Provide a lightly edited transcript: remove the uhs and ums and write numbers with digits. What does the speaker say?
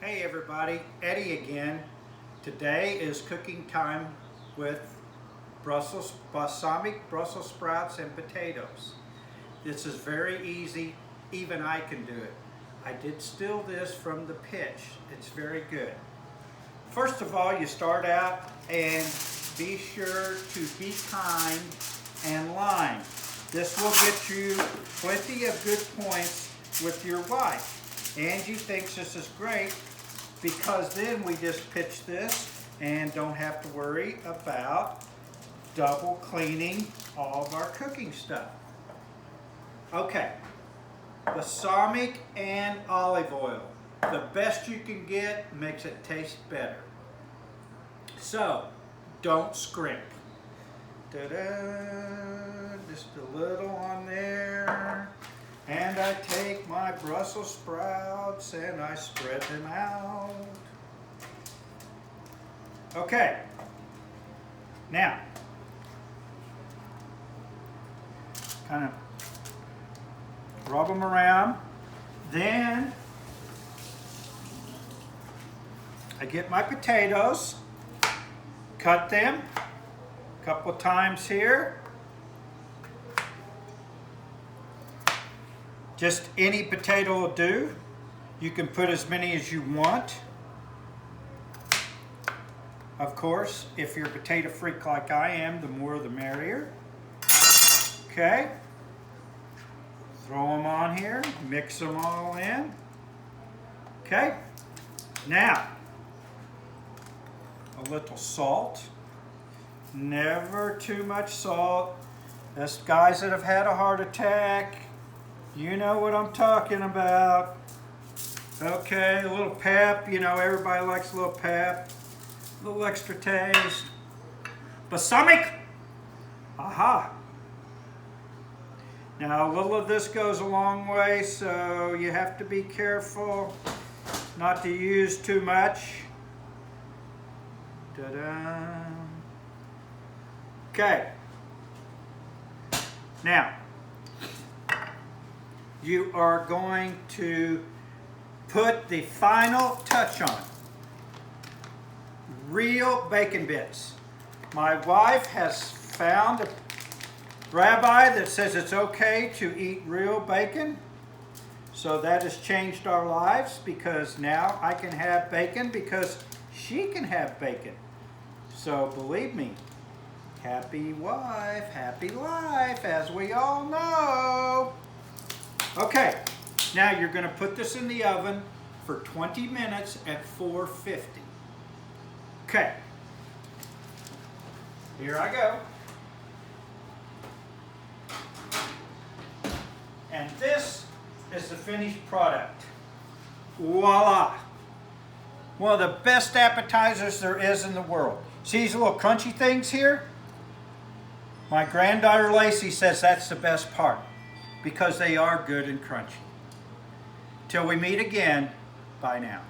Hey everybody, Eddie again. Today is cooking time with balsamic Brussels sprouts and potatoes. This is very easy, even I can do it. I did steal this from the pitch. It's very good. First of all, you start out and be sure to be kind and lime. This will get you plenty of good points with your wife. Angie thinks this is great because then we just pitch this and don't have to worry about double cleaning all of our cooking stuff. Okay, balsamic and olive oil. The best you can get makes it taste better. So, don't scrimp. Ta-da! Just a little on there. And I take my Brussels sprouts and I spread them out. Okay. Now, kind of rub them around. Then I get my potatoes, cut them a couple times here. Just any potato will do. You can put as many as you want. Of course, if you're a potato freak like I am, the more the merrier. Okay. Throw them on here, mix them all in. Okay. Now, a little salt. Never too much salt. Us guys that have had a heart attack, you know what I'm talking about. Okay, a little pep. You know, everybody likes a little pep. A little extra taste. Balsamic. Aha. Now, a little of this goes a long way, so you have to be careful not to use too much. Ta-da. Okay. Now, you are going to put the final touch on. Real bacon bits. My wife has found a rabbi that says it's okay to eat real bacon. So that has changed our lives because now I can have bacon because she can have bacon. So believe me, happy wife, happy life, as we all know. Okay, now you're going to put this in the oven for 20 minutes at 450. Okay, here I go. And this is the finished product. Voila! One of the best appetizers there is in the world. See these little crunchy things here? My granddaughter Lacey says that's the best part, because they are good and crunchy. Till we meet again, bye now.